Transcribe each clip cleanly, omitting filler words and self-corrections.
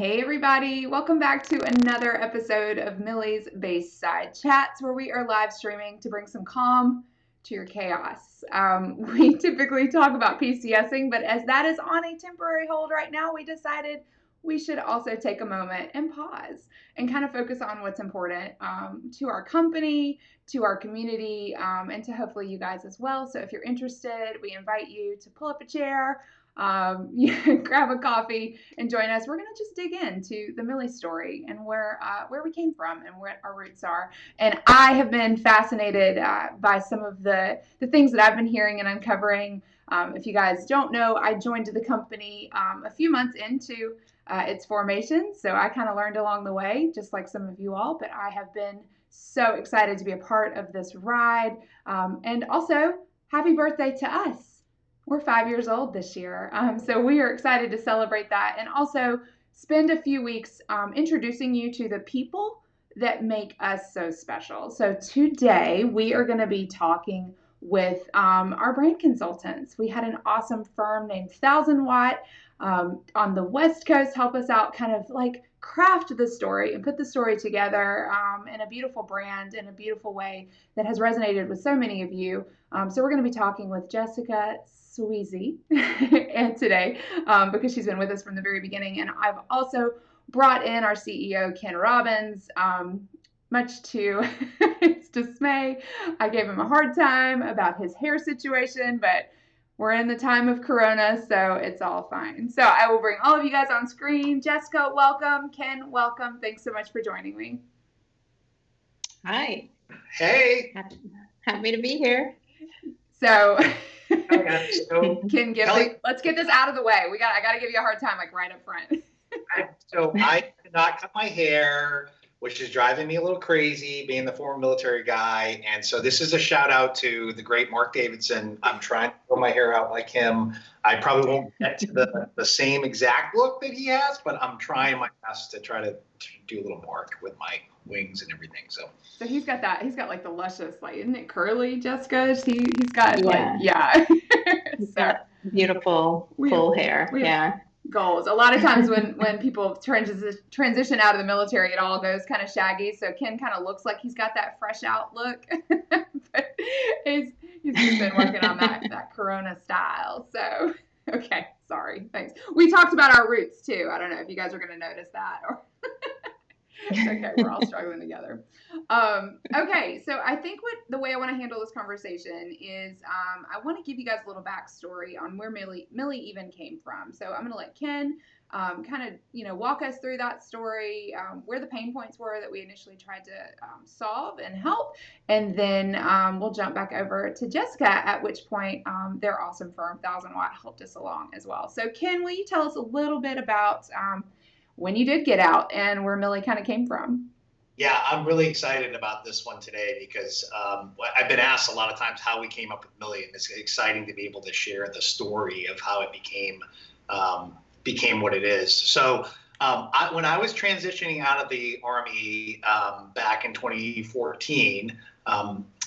Hey everybody, welcome back to another episode of Millie's Baseside Chats, where we are live streaming to bring some calm to your chaos. We typically talk about PCSing, but as that is on a temporary hold right now, we decided we should also take a moment and pause and kind of focus on what's important to our company, to our community, and to hopefully you guys as well. So if you're interested, we invite you to pull up a chair, grab a coffee and join us. We're going to just dig into the Millie story and where we came from and what our roots are. And I have been fascinated by some of the things that I've been hearing and uncovering. If you guys don't know, I joined the company a few months into its formation, so I kind of learned along the way, just like some of you all. But I have been so excited to be a part of this ride, and also happy birthday to us. We're 5 years old this year, so we are excited to celebrate that and also spend a few weeks introducing you to the people that make us so special. So today we are going to be talking with our brand consultants. We had an awesome firm named 1000 Watt on the West Coast help us out, kind of like craft the story and put the story together in a beautiful brand in a beautiful way that has resonated with so many of you. So we're going to be talking with Jessica Swesey and today because she's been with us from the very beginning. And I've also brought in our CEO, Ken Robbins, much to his dismay. I gave him a hard time about his hair situation, but we're in the time of Corona, so it's all fine. So I will bring all of you guys on screen. Jessica, welcome. Ken, welcome. Thanks so much for joining me. Hi. Hey. Happy to be here. So, Ken, let's get this out of the way. I got to give you a hard time, like right up front. I did not cut my hair, which is driving me a little crazy, being the former military guy. And so this is a shout out to the great Mark Davidson. I'm trying to grow my hair out like him. I probably won't get to the same exact look that he has, but I'm trying my best to try to do a little more with my wings and everything. So he's got like the luscious, like, isn't it curly, Jessica? He's got He's got beautiful full hair. Yeah. Goals. A lot of times when people transition out of the military, it all goes kind of shaggy. So Ken kind of looks like he's got that fresh out look, but he's just been working on that Corona style. So okay, sorry, thanks. We talked about our roots too. I don't know if you guys are going to notice that or. It's okay, we're all struggling together. Okay, so I think the way I want to handle this conversation is I want to give you guys a little backstory on where Millie even came from. So I'm going to let Ken kind of walk us through that story, where the pain points were that we initially tried to solve and help, and then we'll jump back over to Jessica, at which point their awesome firm 1000 Watt helped us along as well. So Ken, will you tell us a little bit about when you did get out and where Millie kind of came from? Yeah, I'm really excited about this one today because I've been asked a lot of times how we came up with Millie, and it's exciting to be able to share the story of how it became what it is. So when I was transitioning out of the Army back in 2014,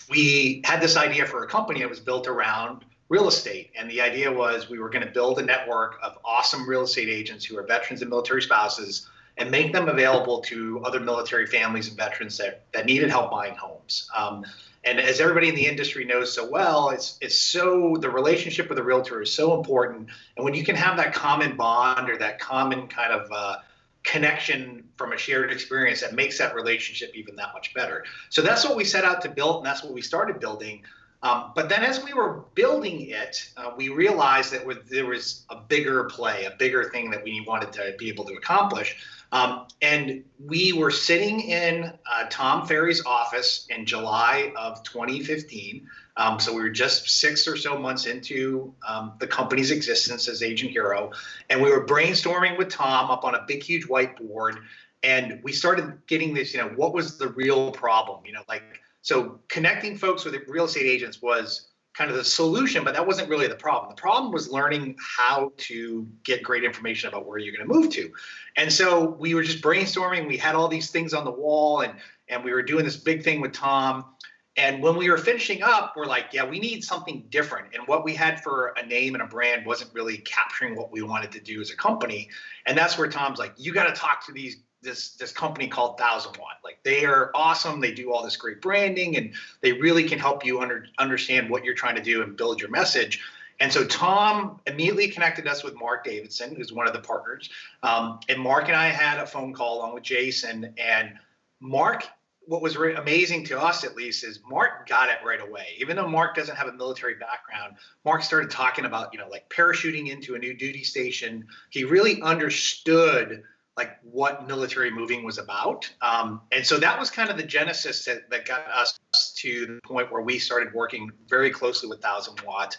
we had this idea for a company that was built around real estate. And the idea was we were going to build a network of awesome real estate agents who are veterans and military spouses and make them available to other military families and veterans that needed help buying homes. And as everybody in the industry knows so well, the relationship with a realtor is so important. And when you can have that common bond or that common kind of connection from a shared experience, that makes that relationship even that much better. So that's what we set out to build, and that's what we started building. But then as we were building it, we realized that there was a bigger play, a bigger thing that we wanted to be able to accomplish. And we were sitting in Tom Ferry's office in July of 2015. So we were just 6 or so months into the company's existence as Agent Hero. And we were brainstorming with Tom up on a big, huge whiteboard. And we started getting this, what was the real problem? So connecting folks with real estate agents was kind of the solution, but that wasn't really the problem. The problem was learning how to get great information about where you're going to move to. And so we were just brainstorming. We had all these things on the wall, and we were doing this big thing with Tom. And when we were finishing up, we're like, yeah, we need something different. And what we had for a name and a brand wasn't really capturing what we wanted to do as a company. And that's where Tom's like, you got to talk to this company called 1000-Watt. Like, they are awesome. They do all this great branding, and they really can help you understand what you're trying to do and build your message. And so Tom immediately connected us with Mark Davidson, who's one of the partners. And Mark and I had a phone call along with Jason. And Mark, what was amazing to us, at least, is Mark got it right away. Even though Mark doesn't have a military background, Mark started talking about, like parachuting into a new duty station. He really understood like what military moving was about. And so that was kind of the genesis that got us to the point where we started working very closely with 1000-Watt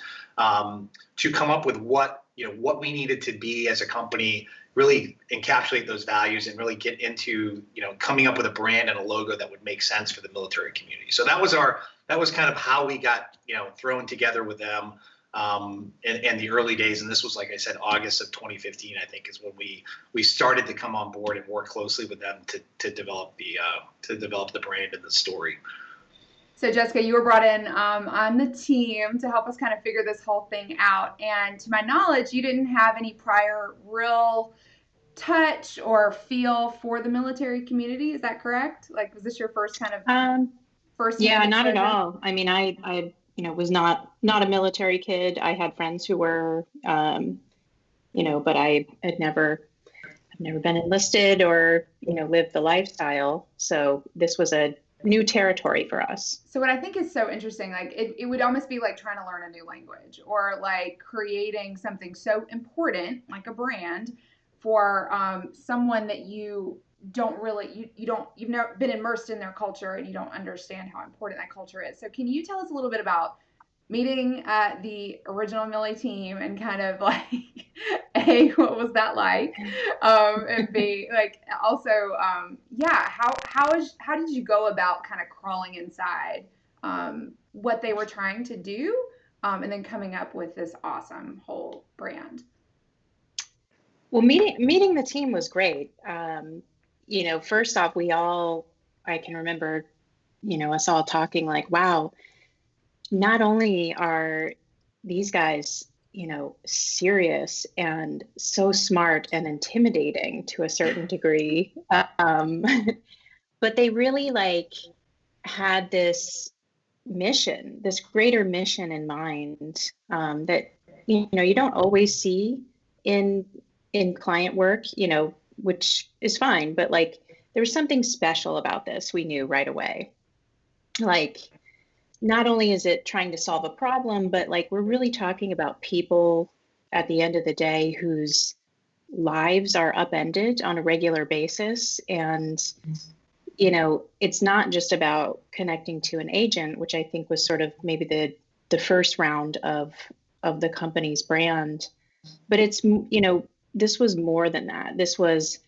to come up with what we needed to be as a company, really encapsulate those values and really get into, coming up with a brand and a logo that would make sense for the military community. So that was kind of how we got, thrown together with them in the early days. And this was, like I said, August of 2015, I think, is when we started to come on board and work closely with them to develop the brand and the story. So Jessica, you were brought in on the team to help us kind of figure this whole thing out. And to my knowledge, you didn't have any prior real touch or feel for the military community. Is that correct? Like, was this your first kind of first? Yeah, not at all. I mean, I was not a military kid. I had friends who were, but I had never been enlisted or, lived the lifestyle. So this was a new territory for us. So what I think is so interesting, like it would almost be like trying to learn a new language, or like creating something so important like a brand for someone that you don't really, you've never been immersed in their culture and you don't understand how important that culture is. So can you tell us a little bit about meeting the original Millie team and kind of like, A, what was that like? And B, like also, how did you go about kind of crawling inside what they were trying to do and then coming up with this awesome whole brand? Well, meeting the team was great. First off, I can remember, us all talking like, wow, not only are these guys, serious and so smart and intimidating to a certain degree, but they really like had this mission, this greater mission in mind that, you don't always see in client work, which is fine, but like there was something special about this. We knew right away, like, not only is it trying to solve a problem, but like we're really talking about people at the end of the day whose lives are upended on a regular basis. And, it's not just about connecting to an agent, which I think was sort of maybe the first round of the company's brand, but it's, this was more than that. This was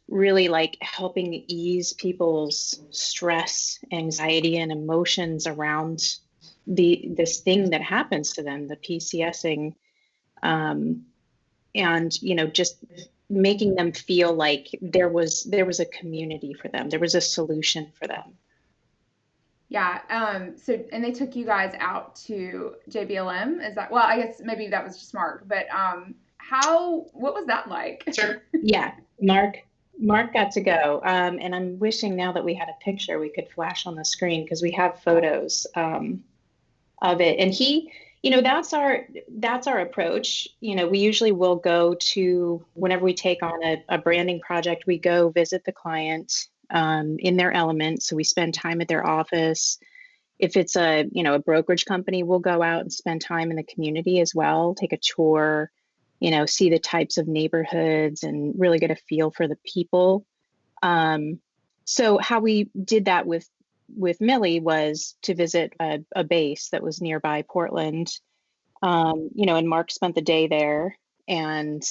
really like helping ease people's stress, anxiety, and emotions around this thing that happens to them, the PCSing, and just making them feel like there was a community for them, there was a solution for them. Yeah. So, and they took you guys out to JBLM. Is that, well, I guess maybe that was just Mark, but what was that like? Sure. Yeah, Mark got to go, and I'm wishing now that we had a picture we could flash on the screen, because we have photos of it. And he, that's our approach. We usually will go to, whenever we take on a branding project, we go visit the client in their element. So we spend time at their office. If it's a brokerage company, we'll go out and spend time in the community as well, take a tour, see the types of neighborhoods and really get a feel for the people. So how we did that with Millie was to visit a base that was nearby Portland, and Mark spent the day there and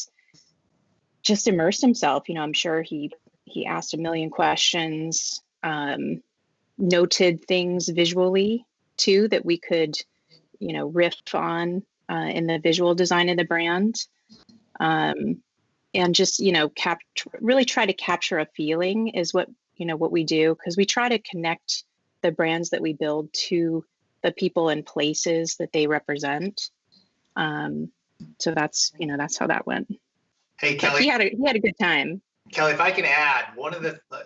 just immersed himself. I'm sure he asked a million questions, noted things visually too that we could, riff on in the visual design of the brand. And just, really try to capture a feeling is what we do, because we try to connect the brands that we build to the people and places that they represent. So that's, that's how that went. Hey, But Kellie. he had a good time. Kellie, if I can add,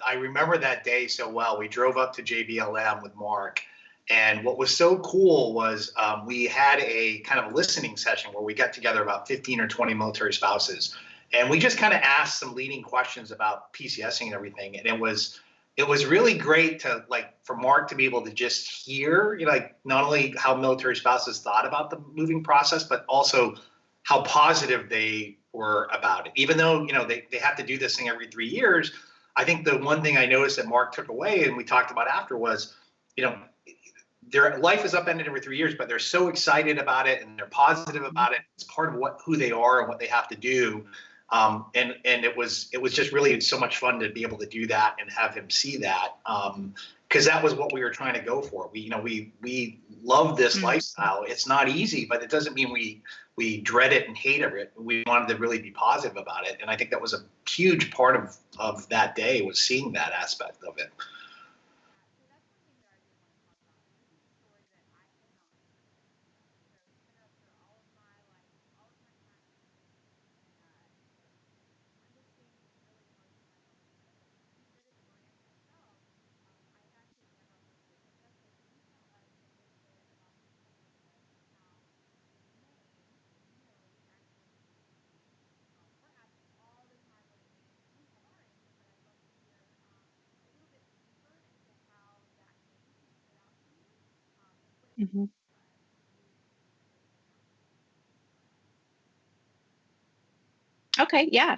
I remember that day so well. We drove up to JBLM with Mark, and what was so cool was we had a kind of listening session where we got together about 15 or 20 military spouses, and we just kind of asked some leading questions about PCSing and everything. And it was really great to, like, for Mark to be able to just hear, like, not only how military spouses thought about the moving process, but also how positive they were about it. Even though, they have to do this thing every 3 years, I think the one thing I noticed that Mark took away and we talked about after was, their life is upended every 3 years, but they're so excited about it and they're positive about it. It's part of who they are and what they have to do. And it was just really so much fun to be able to do that and have him see that. Because that was what we were trying to go for. We love this lifestyle. It's not easy, but it doesn't mean we dread it and hate it. We wanted to really be positive about it. And I think that was a huge part of that day, was seeing that aspect of it. Mm-hmm. Okay, yeah.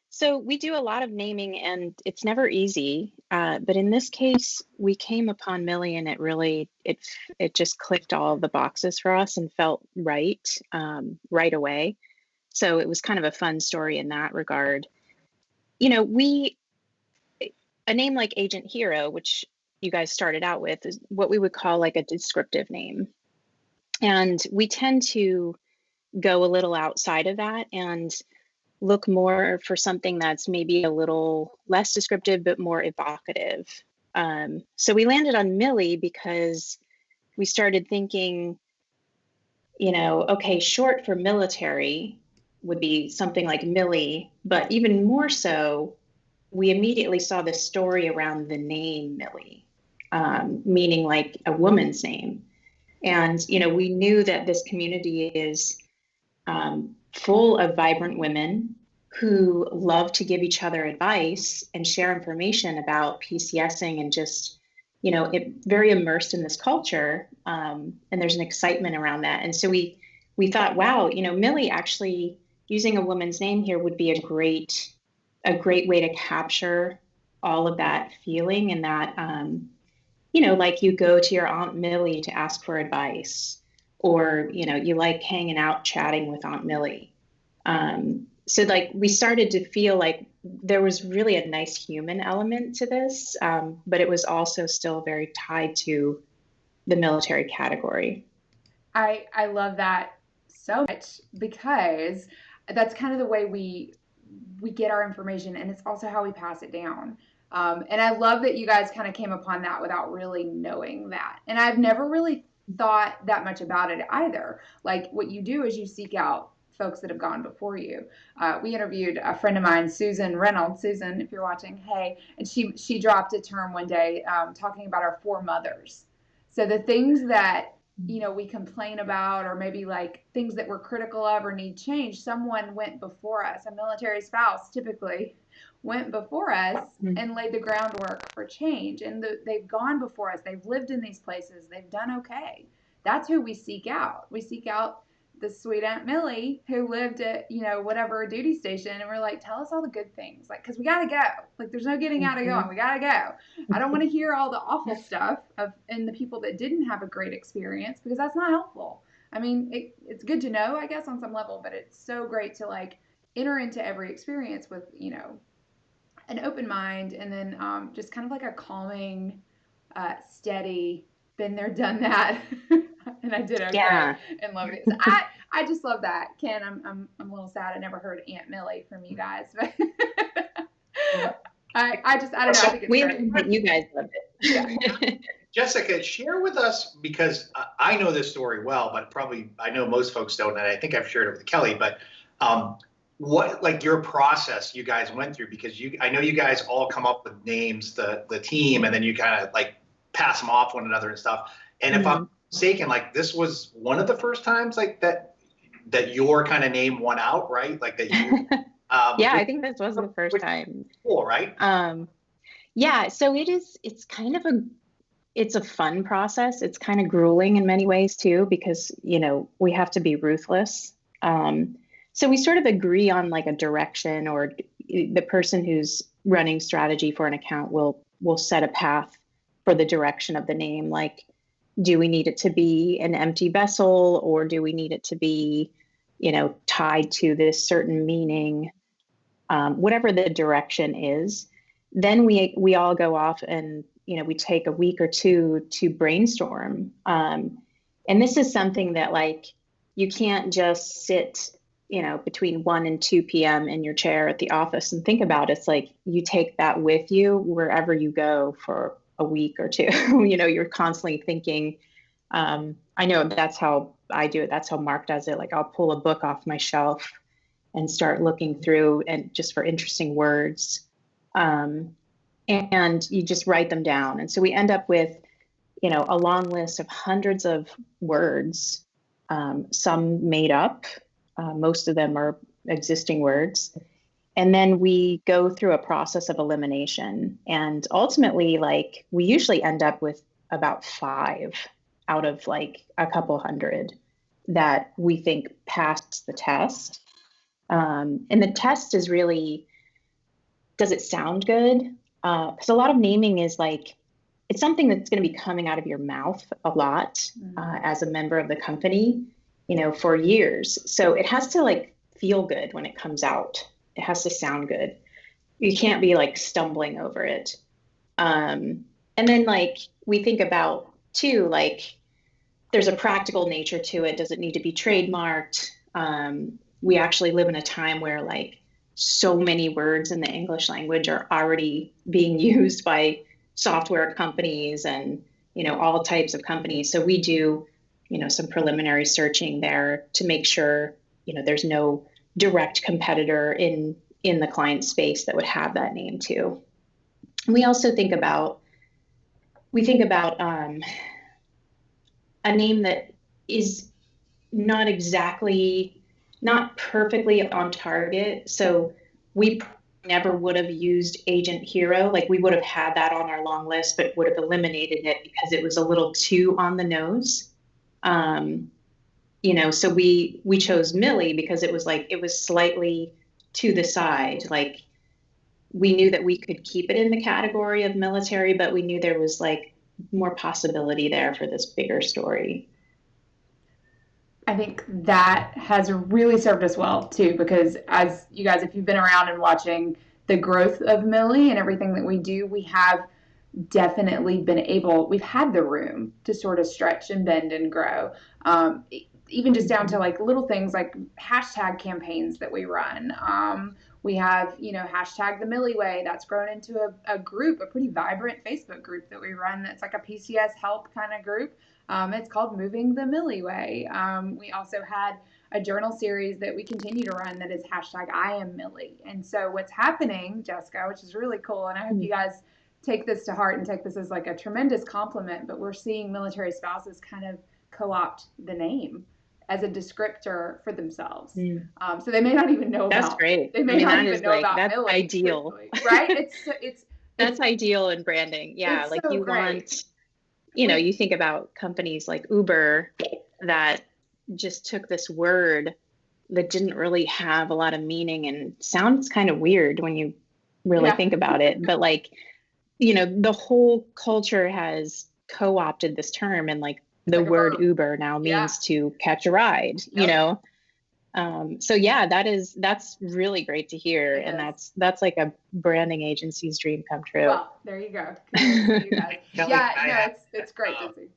So we do a lot of naming, and it's never easy. But in this case, we came upon Millie, and it just clicked all the boxes for us and felt right right away. So it was kind of a fun story in that regard. A name like Agent Hero, which you guys started out with, is what we would call like a descriptive name. And we tend to go a little outside of that and look more for something that's maybe a little less descriptive, but more evocative. So we landed on Millie because we started thinking, okay, short for military would be something like Millie, but even more so, we immediately saw this story around the name Millie, meaning like a woman's name. And, we knew that this community is full of vibrant women who love to give each other advice and share information about PCSing and just, very immersed in this culture. And there's an excitement around that. And so we thought, wow, Millie actually using a woman's name here would be a great way to capture all of that feeling and that, like you go to your Aunt Millie to ask for advice, or, you like hanging out, chatting with Aunt Millie. So like we started to feel like there was really a nice human element to this, but it was also still very tied to the military category. I love that so much, because that's kind of the way we get our information, and it's also how we pass it down. And I love that you guys kind of came upon that without really knowing that. And I've never really thought that much about it either. Like, what you do is you seek out folks that have gone before you. We interviewed a friend of mine, Susan Reynolds. Susan, if you're watching, hey. And she dropped a term one day talking about our four mothers. So the things that we complain about, or maybe like things that we're critical of or need change, someone went before us. A military spouse typically went before us and laid the groundwork for change. And they've gone before us. They've lived in these places. They've done okay. That's who we seek out. We seek out the sweet Aunt Millie who lived at, whatever duty station. And we're like, tell us all the good things. Like, cause we got to go. Like, there's no getting out of going. We got to go. I don't want to hear all the awful stuff and the people that didn't have a great experience, because that's not helpful. I mean, it's good to know, I guess, on some level, but it's so great to like enter into every experience with, an open mind, and then just kind of like a calming, steady, been there, done that, and I did okay, and loved it. So I just love that. Ken, I'm a little sad I never heard Aunt Millie from you guys, but I don't know. I think it's we great. But you guys loved it. Yeah. Jessica, share with us, because I know this story well, but probably I know most folks don't, and I think I've shared it with Kellie, but what, like, your process you guys went through, because I know you guys all come up with names, the team, and then you kind of like pass them off one another and stuff. And if I'm mistaken, like, this was one of the first times like that your kind of name won out, right? Like that you yeah, I think this was the first time. Cool, right? Yeah, so it's kind of it's a fun process. It's kind of grueling in many ways too, because, you know, we have to be ruthless. So we sort of agree on like a direction, or the person who's running strategy for an account will set a path for the direction of the name. Like, do we need it to be an empty vessel, or do we need it to be, you know, tied to this certain meaning? Whatever the direction is, then we all go off and, you know, we take a week or two to brainstorm. And this is something that, like, you can't just sit, you know, between 1 and 2 p.m. in your chair at the office and think about it. It's like you take that with you wherever you go for a week or two. You know, you're constantly thinking. I know that's how I do it. That's how Mark does it. Like, I'll pull a book off my shelf and start looking through and just for interesting words. And you just write them down. And so we end up with, you know, a long list of hundreds of words, some made up, most of them are existing words. And then we go through a process of elimination. And ultimately, like, we usually end up with about 5 out of like a couple hundred that we think passed the test. And the test is really, does it sound good? Because a lot of naming is like, it's something that's going to be coming out of your mouth a lot as a member of the company, you know, for years. So it has to like feel good when it comes out. It has to sound good. You can't be like stumbling over it. And then, like, we think about too, like, there's a practical nature to it. Does it need to be trademarked? We actually live in a time where, like, so many words in the English language are already being used by software companies and, you know, all types of companies. So we do, you know, some preliminary searching there to make sure, you know, there's no direct competitor in the client space that would have that name too. We also think about a name that is not perfectly on target. So we never would have used Agent Hero. Like, we would have had that on our long list, but would have eliminated it because it was a little too on the nose. You know, so we chose Millie because it was like, it was slightly to the side. Like, we knew that we could keep it in the category of military, but we knew there was like more possibility there for this bigger story. I think that has really served us well too, because as you guys, if you've been around and watching the growth of Millie and everything that we do, we have definitely we've had the room to sort of stretch and bend and grow. Even just down to like little things like hashtag campaigns that we run. We have, you know, hashtag the Millie Way. That's grown into a group, a pretty vibrant Facebook group that we run. That's like a PCS help kind of group. It's called Moving the Millie Way. We also had a journal series that we continue to run that is hashtag I am Millie. And so what's happening, Jessica, which is really cool, and I hope you guys take this to heart and take this as like a tremendous compliment, but we're seeing military spouses kind of co-opt the name as a descriptor for themselves. So they may not even know that's about. Great. They may not even know like, about that's Millie. Ideal, right? That's ideal in branding. Yeah, like so you great. Want, you know, you think about companies like Uber that just took this word that didn't really have a lot of meaning and sounds kind of weird when you really think about it. But like, you know, the whole culture has co-opted this term, and like the word Uber now means to catch a ride, you know? So yeah, that's really great to hear. And that's like a branding agency's dream come true. Well, there you go. You guys. Kellie, it's great to see.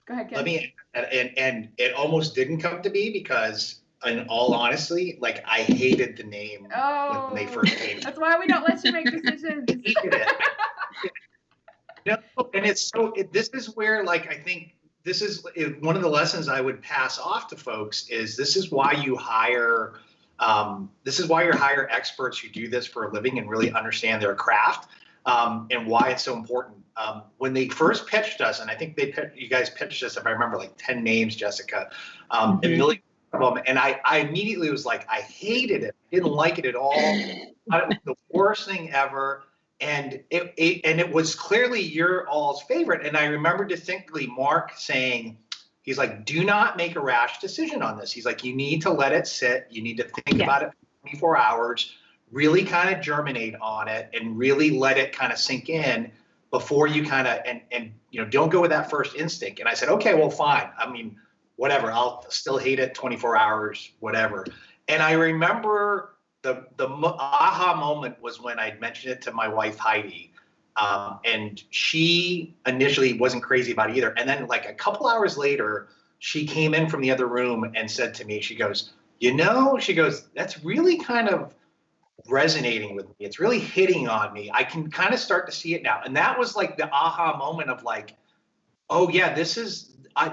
Go ahead, Kellie. And it almost didn't come to be because, in all honesty, like, I hated the name when they first came. That's why we don't let you make decisions. I hated it. No, this is where, like, I think this is one of the lessons I would pass off to folks is this is why you hire experts who do this for a living and really understand their craft, and why it's so important. When they first pitched us, and I think you guys pitched us, if I remember, like 10 names, Jessica, and Millie, and I immediately was like, I hated it, didn't like it at all. Thought it was the worst thing ever. And it was clearly your all's favorite. And I remember distinctly Mark saying, he's like, do not make a rash decision on this. He's like, you need to let it sit. You need to think about it for 24 hours, really kind of germinate on it and really let it kind of sink in before you kind of, and don't go with that first instinct. And I said, okay, well, fine. I mean, whatever, I'll still hate it 24 hours, whatever. And I remember the aha moment was when I mentioned it to my wife, Heidi. And she initially wasn't crazy about it either. And then like a couple hours later, she came in from the other room and said to me, she goes, that's really kind of resonating with me. It's really hitting on me. I can kind of start to see it now. And that was like the aha moment of like, oh yeah,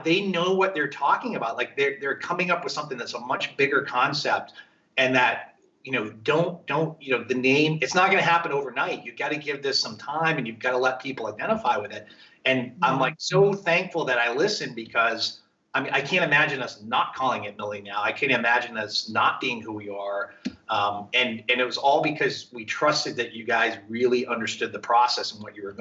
they know what they're talking about. Like they're coming up with something that's a much bigger concept, and that, don't, the name, it's not going to happen overnight. You've got to give this some time, and you've got to let people identify with it. And I'm like so thankful that I listened, because I mean, I can't imagine us not calling it Millie now. I can't imagine us not being who we are. And it was all because we trusted that you guys really understood the process and what you were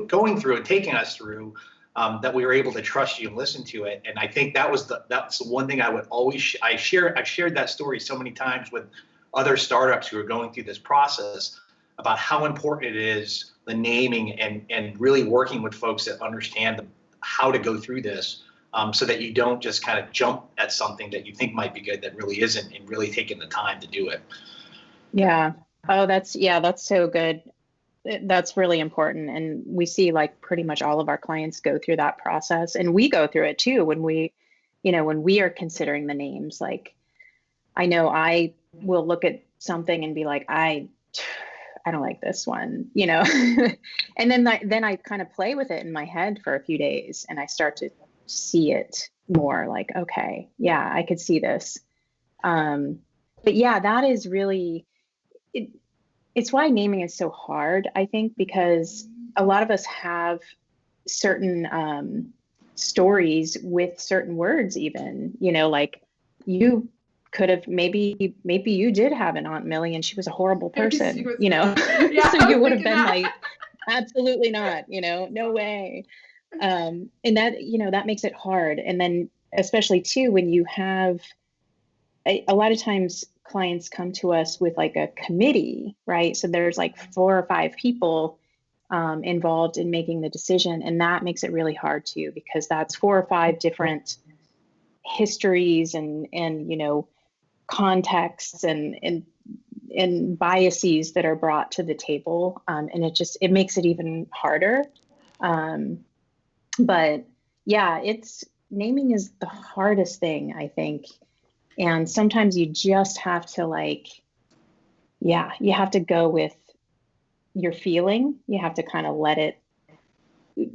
going through and taking us through, that we were able to trust you and listen to it. And I think that's the one thing I would always, I've shared that story so many times with other startups who are going through this process about how important it is, the naming and really working with folks that understand how to go through this, so that you don't just kind of jump at something that you think might be good that really isn't, and really taking the time to do it. Yeah. Oh, that's so good. That's really important. And we see like pretty much all of our clients go through that process, and we go through it too when we are considering the names. Like, I know I will look at something and be like, I don't like this one, and then I kind of play with it in my head for a few days, and I start to see it more like, okay, yeah, I could see this. But yeah, that is really, it's why naming is so hard, I think, because a lot of us have certain stories with certain words, even, like you could have, maybe you did have an Aunt Millie and she was a horrible person, Yeah, so you would have been like, absolutely not, no way. And that, that makes it hard. And then especially too, when you have a lot of times clients come to us with like a committee, right? So there's like 4 or 5 people involved in making the decision. And that makes it really hard too, because that's 4 or 5 different histories and contexts and biases that are brought to the table. And it makes it even harder. But yeah, naming is the hardest thing, I think. And sometimes you just have to you have to go with your feeling. You have to kind of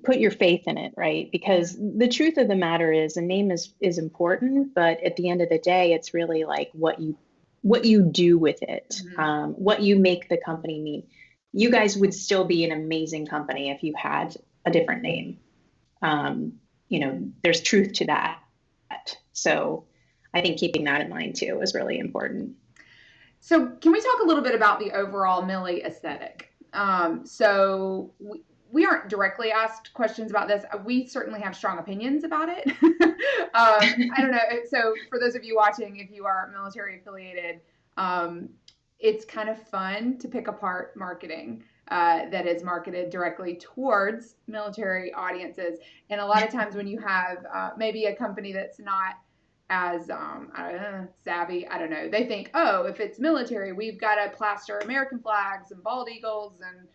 put your faith in it, right? Because the truth of the matter is a name is important, but at the end of the day, it's really like what you do with it, what you make the company mean. You guys would still be an amazing company if you had a different name. There's truth to that. So I think keeping that in mind too is really important. So can we talk a little bit about the overall Millie aesthetic? So we aren't directly asked questions about this. We certainly have strong opinions about it. I don't know. So for those of you watching, if you are military affiliated, it's kind of fun to pick apart marketing that is marketed directly towards military audiences. And a lot of times when you have maybe a company that's not as savvy, I don't know, they think, oh, if it's military, we've got to plaster American flags and bald eagles and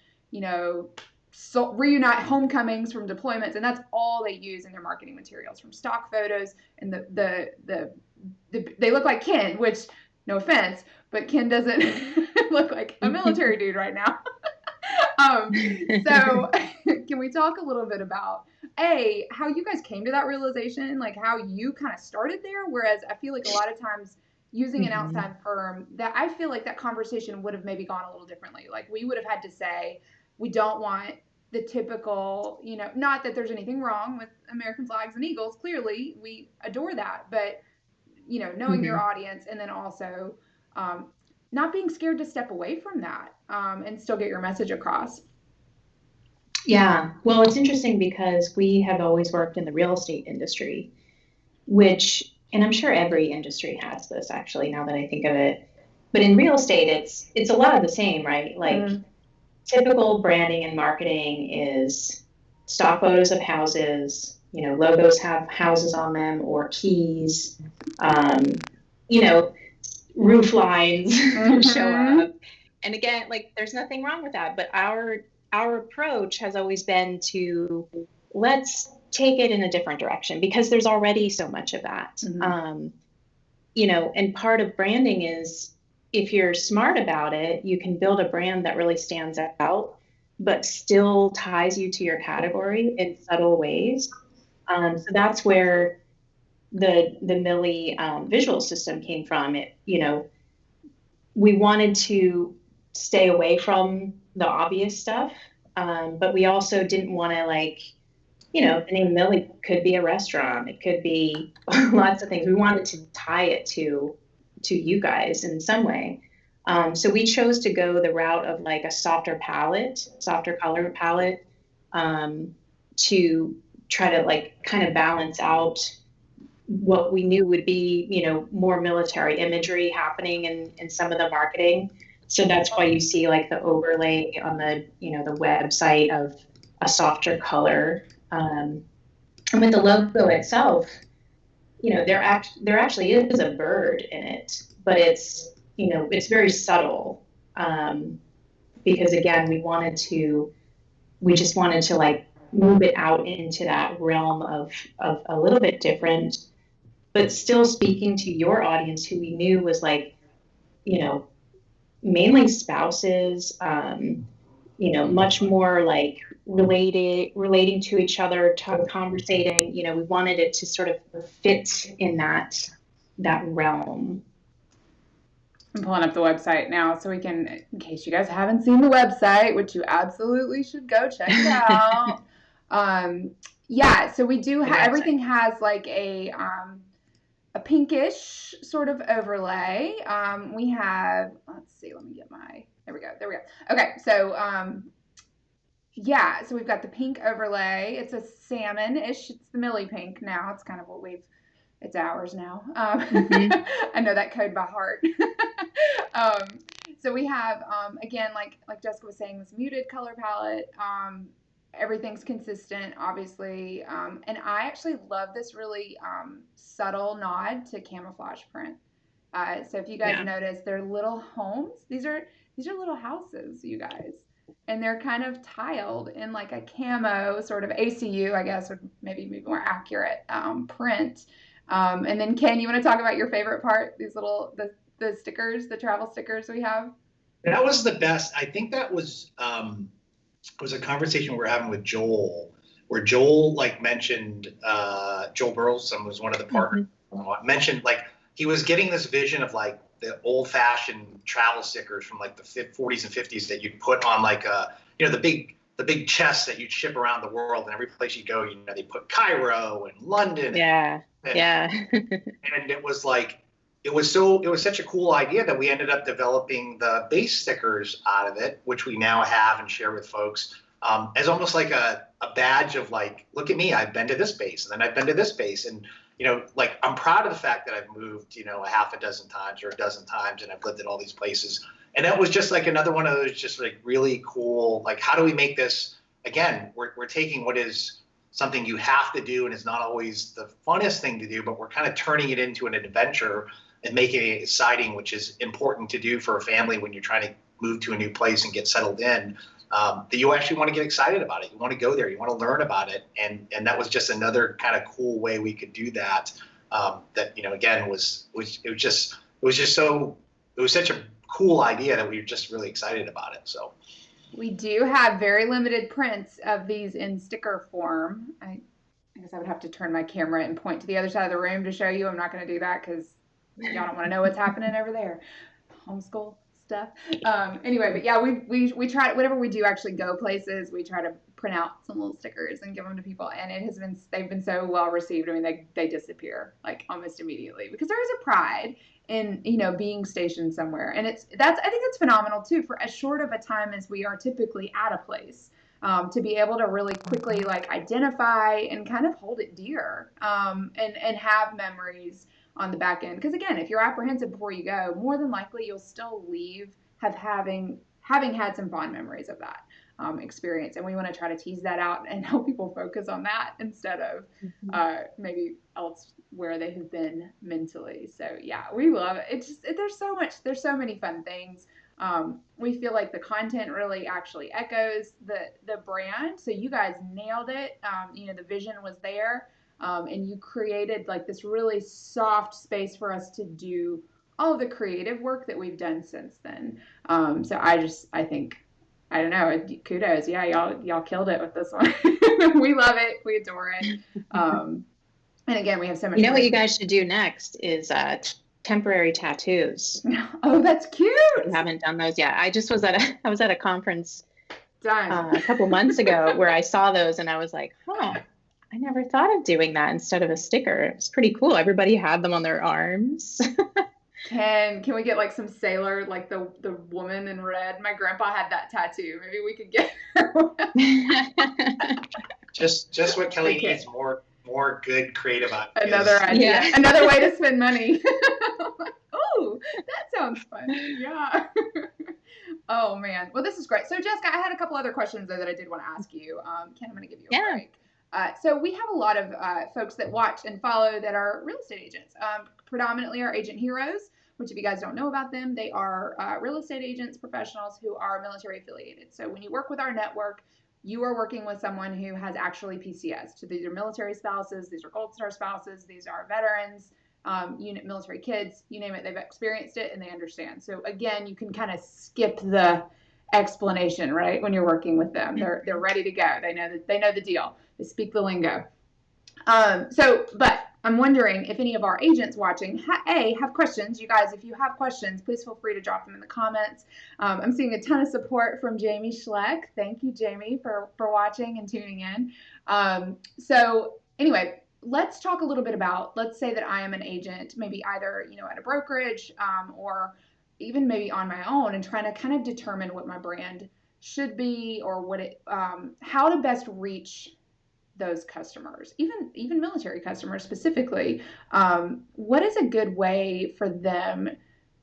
so reunite homecomings from deployments, and that's all they use in their marketing materials, from stock photos. And they look like Ken, which, no offense, but Ken doesn't look like a military dude right now. So can we talk a little bit about how you guys came to that realization, like how you kind of started there? Whereas I feel like a lot of times using an outside firm, that I feel like that conversation would have maybe gone a little differently. Like we would have had to say, we don't want the typical, not that there's anything wrong with American flags and eagles. Clearly, we adore that, but knowing your audience, and then also not being scared to step away from that and still get your message across. Yeah, well, it's interesting because we have always worked in the real estate industry, and I'm sure every industry has this actually, now that I think of it. But in real estate, it's a lot of the same, right? Like typical branding and marketing is stock photos of houses, logos have houses on them or keys, roof lines show up. And again, like there's nothing wrong with that, but our approach has always been to let's take it in a different direction because there's already so much of that. And part of branding is if you're smart about it, you can build a brand that really stands out, but still ties you to your category in subtle ways. So that's where the Millie visual system came from. We wanted to stay away from the obvious stuff, but we also didn't want to the name Millie could be a restaurant. It could be lots of things. We wanted to tie it to you guys in some way. So we chose to go the route of like a softer color palette, to try to kind of balance out what we knew would be, more military imagery happening in some of the marketing. So that's why you see like the overlay on the, the website of a softer color. And with the logo itself, there actually is a bird in it, but it's very subtle. Because again, we just wanted to move it out into that realm of a little bit different, but still speaking to your audience who we knew was mainly spouses, much more relating to each other, conversating, we wanted it to sort of fit in that realm. I'm pulling up the website now so we can, in case you guys haven't seen the website, which you absolutely should go check it out. So we do everything has a pinkish sort of overlay. We have, let's see, let me get there we go. Okay, so so we've got the pink overlay. It's a salmon-ish. It's the Millie pink now. It's kind of it's ours now. I know that code by heart. So we have, again, like Jessica was saying, this muted color palette. Everything's consistent, obviously. And I actually love this really subtle nod to camouflage print. So if you guys notice, they're little homes. These are little houses, you guys. And they're kind of tiled in like a camo sort of ACU, I guess, would maybe be more accurate print. And then Ken, you want to talk about your favorite part? These little the stickers, the travel stickers we have. That was the best. I think that was a conversation we were having with Joel, where Joel mentioned Joel Burleson was one of the partners. Mentioned he was getting this vision of the old-fashioned travel stickers from the 40s and 50s that you'd put on the big chests that you'd ship around the world, and every place you go, they put Cairo and London. And it was it was such a cool idea that we ended up developing the base stickers out of it, which we now have and share with folks as almost like a badge of look at me, I've been to this base, and then I've been to this base, and I'm proud of the fact that I've moved a half a dozen times or a dozen times, and I've lived in all these places. And that was just another one of those just really cool, how do we make this, again, we're taking what is something you have to do and is not always the funnest thing to do, but we're kind of turning it into an adventure and making it exciting, which is important to do for a family when you're trying to move to a new place and get settled in, that you actually want to get excited about it. You want to go there, you want to learn about it. And that was just another kind of cool way we could do that. That, again, it was such a cool idea that we were just really excited about it. So We do have very limited prints of these in sticker form. I guess I would have to turn my camera and point to the other side of the room to show you. I'm not going to do that because y'all don't want to know what's happening over there. Homeschool stuff. Anyway, but yeah, we try, whenever we do actually go places, we try to print out some little stickers and give them to people, and they've been so well received. I mean, they disappear like almost immediately, because there is a pride in, being stationed somewhere, and I think it's phenomenal too, for as short of a time as we are typically at a place, to be able to really quickly like identify and kind of hold it dear, and have memories on the back end. Because again, if you're apprehensive before you go, more than likely you'll still leave having had some fond memories of that experience. And we want to try to tease that out and help people focus on that instead of maybe else where they have been mentally. So yeah, we love it. It's just, there's so many fun things. We feel like the content really actually echoes the brand. So you guys nailed it. The vision was there. And you created like this really soft space for us to do all of the creative work that we've done since then. So I think, I don't know, kudos. Yeah, y'all killed it with this one. We love it. We adore it. And again, we have so much. You know what you guys should do next is temporary tattoos. Oh, that's cute. You haven't done those yet. I was at a conference Done. a couple months ago where I saw those and I was like, I never thought of doing that instead of a sticker. It was pretty cool. Everybody had them on their arms. Can we get like some sailor, like the woman in red? My grandpa had that tattoo. Maybe we could get her. Just what Kellie needs, more good creative ideas. Another idea. Yeah. Another way to spend money. Oh, that sounds fun. Yeah. Oh man. Well, this is great. So Jessica, I had a couple other questions though that I did want to ask you. Ken, I'm going to give you a break. So we have a lot of folks that watch and follow that are real estate agents, predominantly our AgentHeroes, which if you guys don't know about them, they are real estate agents, professionals who are military affiliated. So when you work with our network, you are working with someone who has actually PCS. So these are military spouses, these are Gold Star spouses, these are veterans, military kids, you name it, they've experienced it and they understand. So again, you can kind of skip the explanation, right? When you're working with them, they're ready to go. They know the deal. They speak the lingo. But I'm wondering if any of our agents watching have questions. You guys, if you have questions, please feel free to drop them in the comments. I'm seeing a ton of support from Jamie Schleck. Thank you, Jamie, for watching and tuning in. So anyway, let's talk a little bit about, let's say that I am an agent, maybe either, at a brokerage, or even maybe on my own, and trying to kind of determine what my brand should be, or how to best reach those customers, even military customers specifically. What is a good way for them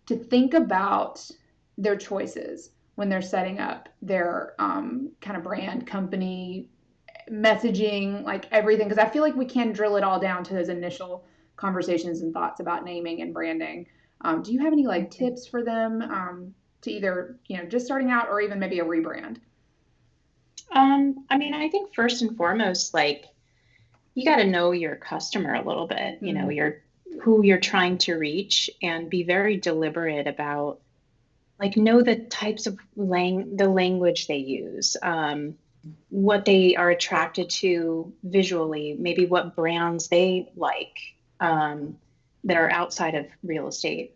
to think about their choices when they're setting up their kind of brand, company, messaging, like everything? Because I feel like we can drill it all down to those initial conversations and thoughts about naming and branding. Do you have any like tips for them to either, just starting out or even maybe a rebrand? I think first and foremost, like, you got to know your customer a little bit, who you're trying to reach, and be very deliberate about, like, know the types of the language they use, what they are attracted to visually, maybe what brands they like, that are outside of real estate.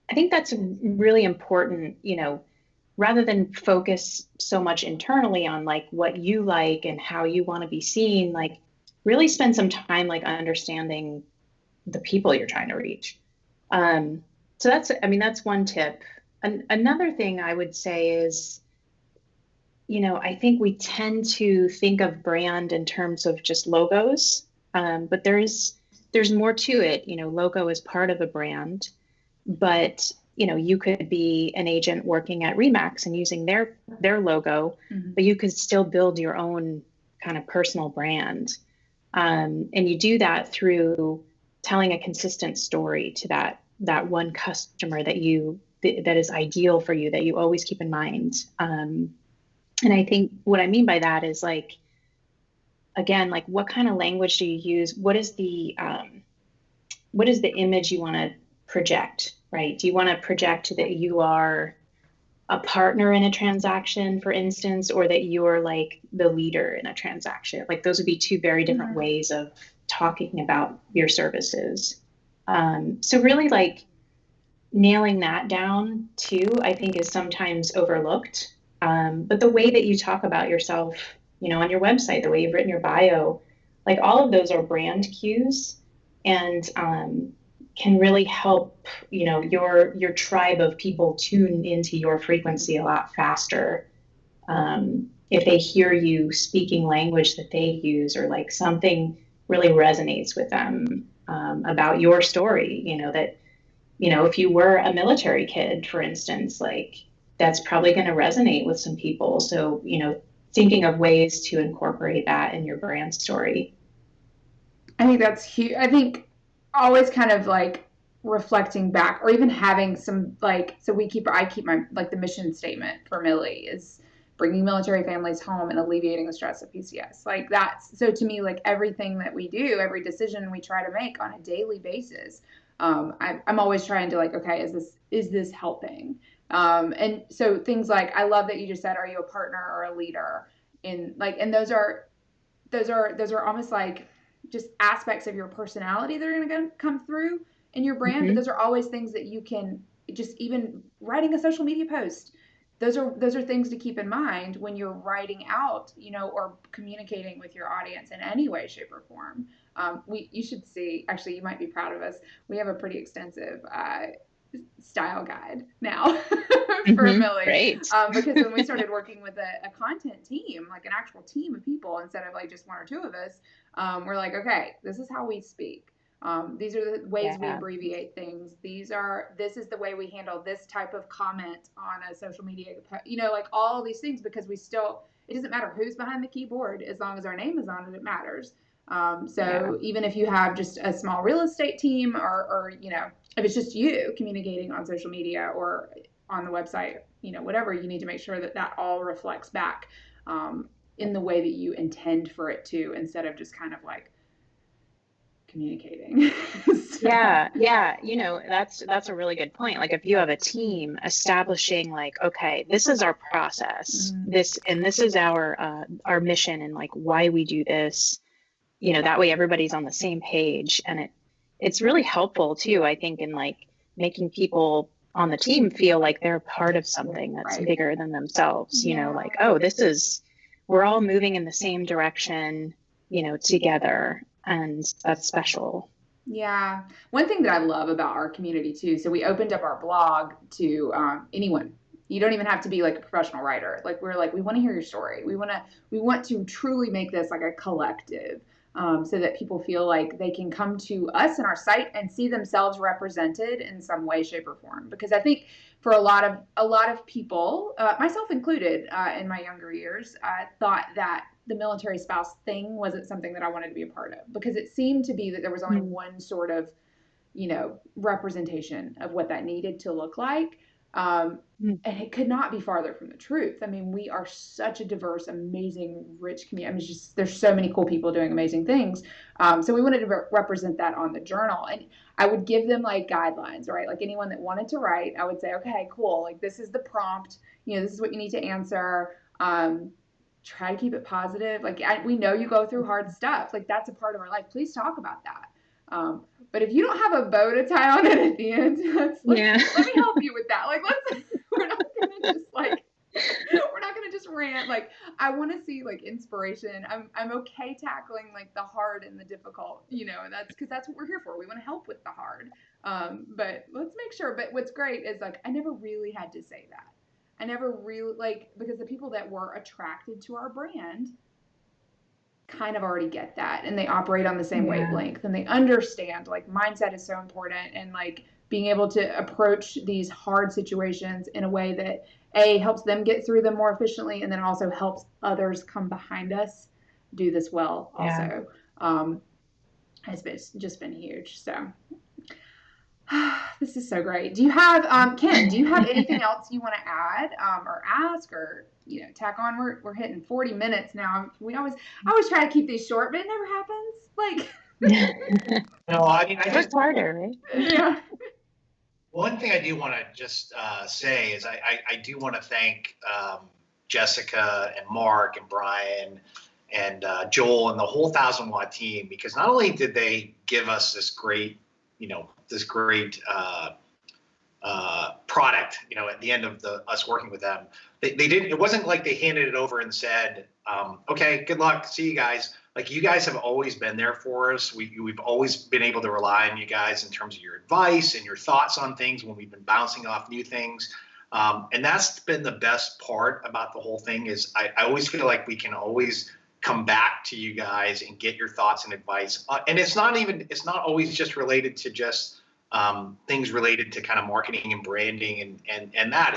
I think that's really important, rather than focus so much internally on like what you like and how you want to be seen, like really spend some time like understanding the people you're trying to reach. So that's one tip. Another thing I would say is, I think we tend to think of brand in terms of just logos, but there's more to it. Logo is part of a brand, but you could be an agent working at Remax and using their logo, but you could still build your own kind of personal brand. And you do that through telling a consistent story to that one customer that is ideal for you, that you always keep in mind. And I think what I mean by that is, like, again, like, what kind of language do you use? What is the image you want to project, right? Do you want to project that you are, a partner in a transaction, for instance, or that you're like the leader in a transaction. Like those would be two very different ways of talking about your services. So really like nailing that down too, I think is sometimes overlooked. But the way that you talk about yourself, on your website, the way you've written your bio, like all of those are brand cues and can really help, your tribe of people tune into your frequency a lot faster. If they hear you speaking language that they use, or like something really resonates with them about your story, that, if you were a military kid, for instance, like that's probably going to resonate with some people. So, thinking of ways to incorporate that in your brand story. I think that's huge. I think always kind of like reflecting back, or even having some like, so I keep my, like the mission statement for Millie is bringing military families home and alleviating the stress of PCS. Like that's, so to me, like everything that we do, every decision we try to make on a daily basis, I'm always trying to like, okay, is this helping? And so things like, I love that you just said, are you a partner or a leader? In like, and those are almost like just aspects of your personality that are going to come through in your brand. But those are always things that you can just, even writing a social media post, those are things to keep in mind when you're writing out, or communicating with your audience in any way, shape, or form. You should see, actually, you might be proud of us. We have a pretty extensive style guide now for Millie. Great. Because when we started working with a content team, like an actual team of people, instead of like just one or two of us, we're like, okay, this is how we speak. These are the ways we abbreviate things. This is the way we handle this type of comment on a social media, like all these things, because it doesn't matter who's behind the keyboard, as long as our name is on it, it matters. Even if you have just a small real estate team, or if it's just you communicating on social media or on the website, whatever, you need to make sure that all reflects back in the way that you intend for it to, instead of just kind of like communicating. Yeah. That's a really good point. Like if you have a team, establishing like, okay, this is our process, this is our mission, and like why we do this, that way everybody's on the same page. And it's really helpful too, I think, in like making people on the team feel like they're part of something that's bigger than themselves, like, oh, we're all moving in the same direction, together. And that's special. Yeah. One thing that I love about our community too, so we opened up our blog to anyone. You don't even have to be like a professional writer. Like we're like, we want to hear your story. We want to truly make this like a collective, so that people feel like they can come to us and our site and see themselves represented in some way, shape, or form. Because I think for a lot of people, myself included, in my younger years, thought that the military spouse thing wasn't something that I wanted to be a part of, because it seemed to be that there was only one sort of, representation of what that needed to look like. And it could not be farther from the truth. I mean, we are such a diverse, amazing, rich community. I mean, there's so many cool people doing amazing things. So we wanted to represent that on the journal. And I would give them like guidelines, right? Like anyone that wanted to write, I would say, okay, cool. Like this is the prompt, this is what you need to answer. Try to keep it positive. Like we know you go through hard stuff. Like that's a part of our life. Please talk about that. But if you don't have a bow to tie on it at the end, let me help you with that. Like we're not gonna just rant. Like I want to see like inspiration. I'm okay tackling like the hard and the difficult, and that's because that's what we're here for. We want to help with the hard. But let's make sure. But what's great is like I never really had to say that. I never really because the people that were attracted to our brand kind of already get that, and they operate on the same wavelength, and they understand like mindset is so important, and like being able to approach these hard situations in a way that helps them get through them more efficiently, and then also helps others come behind us do this well also. Has just been huge. So this is so great. Do you have, Ken, do you have anything else you want to add, or ask, or, tack on? We're hitting 40 minutes now. I always try to keep these short, but it never happens. Like, No, I mean, it's harder, right? Yeah. One thing I do want to just say is I do want to thank Jessica and Mark and Brian and Joel and the whole 1000-watt team, because not only did they give us this great, product, at the end of us working with them, they didn't. It wasn't like they handed it over and said, "Okay, good luck, see you guys." Like, you guys have always been there for us. We've always been able to rely on you guys in terms of your advice and your thoughts on things when we've been bouncing off new things. And that's been the best part about the whole thing, is I always feel like we can always come back to you guys and get your thoughts and advice. And it's not always just related to just things related to kind of marketing and branding and that.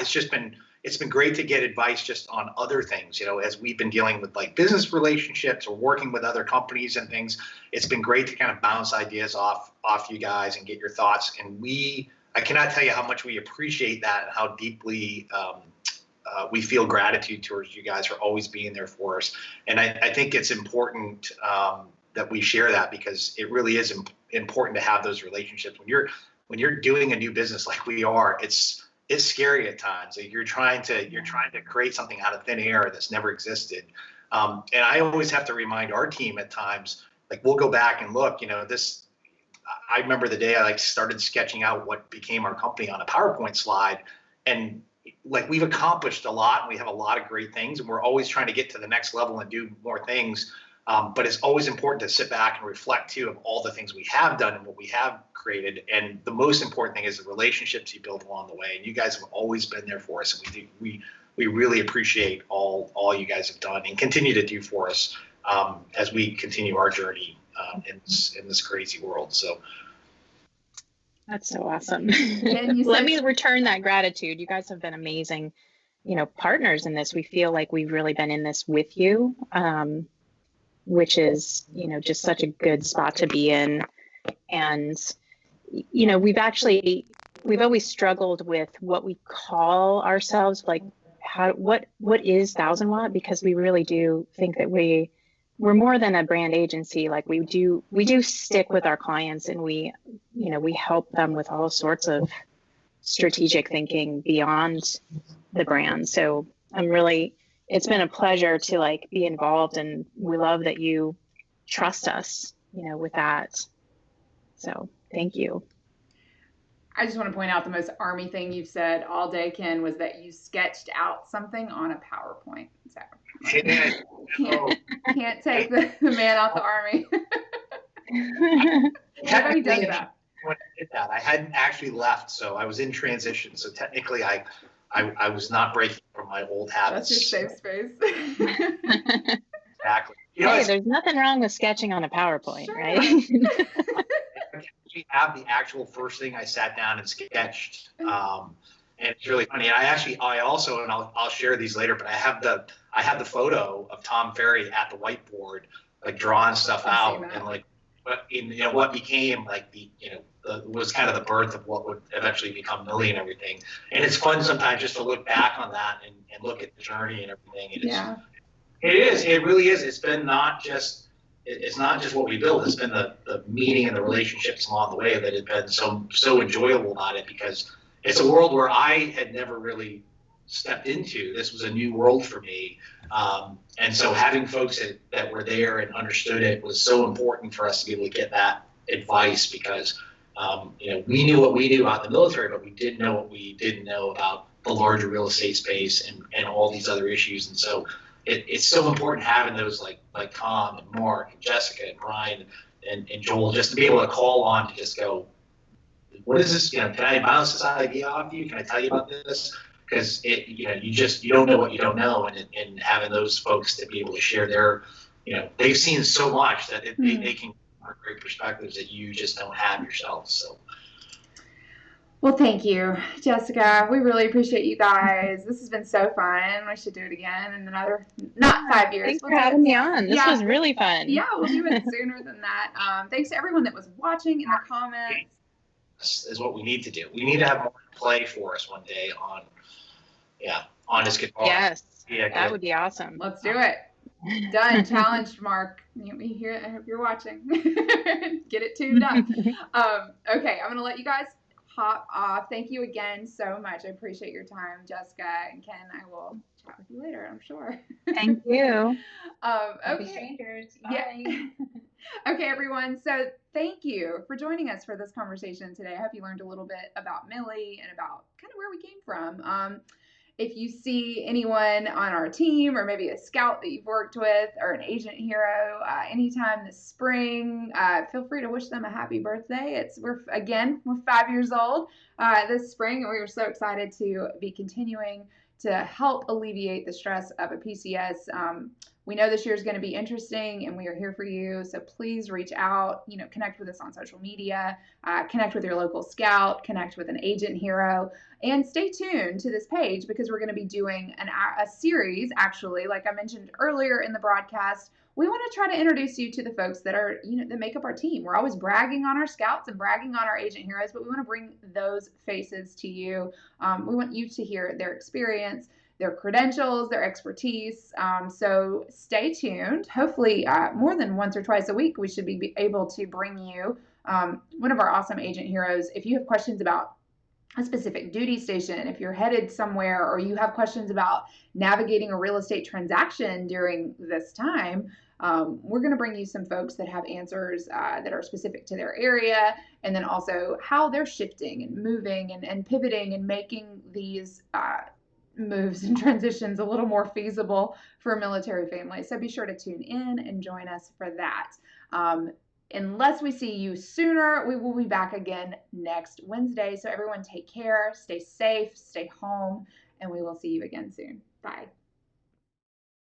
It's been great to get advice just on other things, as we've been dealing with like business relationships or working with other companies and things. It's been great to kind of bounce ideas off you guys and get your thoughts. And I cannot tell you how much we appreciate that and how deeply we feel gratitude towards you guys for always being there for us. And I think it's important that we share that, because it really is important to have those relationships. When you're doing a new business like we are, it's scary at times. Like, you're trying to create something out of thin air that's never existed. And I always have to remind our team at times, like, we'll go back and look, I remember the day I started sketching out what became our company on a PowerPoint slide, and we've accomplished a lot and we have a lot of great things, and we're always trying to get to the next level and do more things. But it's always important to sit back and reflect too of all the things we have done and what we have created. And the most important thing is the relationships you build along the way. And you guys have always been there for us. And we really appreciate all you guys have done and continue to do for us as we continue our journey in this crazy world. So that's so awesome. Let me return that gratitude. You guys have been amazing, partners in this. We feel like we've really been in this with you. Which is, just such a good spot to be in. And, we've always struggled with what we call ourselves, like what is 1000-watt, because we really do think that we're more than a brand agency. Like, we do stick with our clients, and we help them with all sorts of strategic thinking beyond the brand. So it's been a pleasure to be involved, and we love that you trust us, with that. So thank you. I just want to point out the most Army thing you've said all day, Ken, was that you sketched out something on a PowerPoint. So can't take the man out the Army. Everybody does that. When I did that, I hadn't actually left, so I was in transition. So technically, I was not breaking from my old habits. That's your safe space. Exactly. Hey, there's nothing wrong with sketching on a PowerPoint, sure. Right? I actually have the actual first thing I sat down and sketched. And it's really funny. I also, and I'll share these later, but I have the photo of Tom Ferry at the whiteboard, drawing stuff out, and what became was kind of the birth of what would eventually become Millie and everything. And it's fun sometimes just to look back on that and look at the journey and everything. It really is. It's not just what we build. It's been the meaning and the relationships along the way that have been so enjoyable about it, because it's a world where I had never really stepped into. This was a new world for me. And so having folks that were there and understood it was so important for us to be able to get that advice, because we knew what we knew about the military, but we didn't know what we didn't know about the larger real estate space and all these other issues. And so it's so important having those like Tom and Mark and Jessica and Brian and Joel, just to be able to call on to just go, what is this? Can I bounce this idea off you? Can I tell you about this? Because you don't know what you don't know, and having those folks to be able to share their, they've seen so much that they can have great perspectives that you just don't have yourself. So. Well, thank you, Jessica. We really appreciate you guys. This has been so fun. We should do it again in another, not 5 years. Thanks for having me on. This was really fun. Yeah, we'll do it sooner than that. Thanks to everyone that was watching in the comments. This is what we need to do. We need to have more play for us one day on his guitar. Yes, that would be awesome. Let's do it. Done. Challenged, Mark. You hear? I hope you're watching. Get it tuned up. Okay, I'm gonna let you guys hop off. Thank you again so much. I appreciate your time, Jessica and Ken. I will chat with you later, I'm sure. Thank you. Okay. Strangers. Bye. Yeah. Okay, everyone. So thank you for joining us for this conversation today. I hope you learned a little bit about Millie and about kind of where we came from. If you see anyone on our team or maybe a scout that you've worked with or an agent hero anytime this spring, feel free to wish them a happy birthday. We're 5 years old this spring, and we were so excited to be continuing to help alleviate the stress of a PCS. We know this year is going to be interesting, and we are here for you. So please reach out, connect with us on social media, connect with your local scout, connect with an agent hero, and stay tuned to this page because we're going to be doing a series, actually, like I mentioned earlier in the broadcast. We want to try to introduce you to the folks that are, that make up our team. We're always bragging on our scouts and bragging on our agent heroes, but we want to bring those faces to you. We want you to hear their experience, their credentials, their expertise. So stay tuned. Hopefully, more than once or twice a week, we should be able to bring you one of our awesome agent heroes. If you have questions about a specific duty station, if you're headed somewhere, or you have questions about navigating a real estate transaction during this time, we're going to bring you some folks that have answers that are specific to their area, and then also how they're shifting and moving and pivoting and making these moves and transitions a little more feasible for military families. So be sure to tune in and join us for that. Unless we see you sooner, we will be back again next Wednesday. So everyone take care, stay safe, stay home, and we will see you again soon. Bye.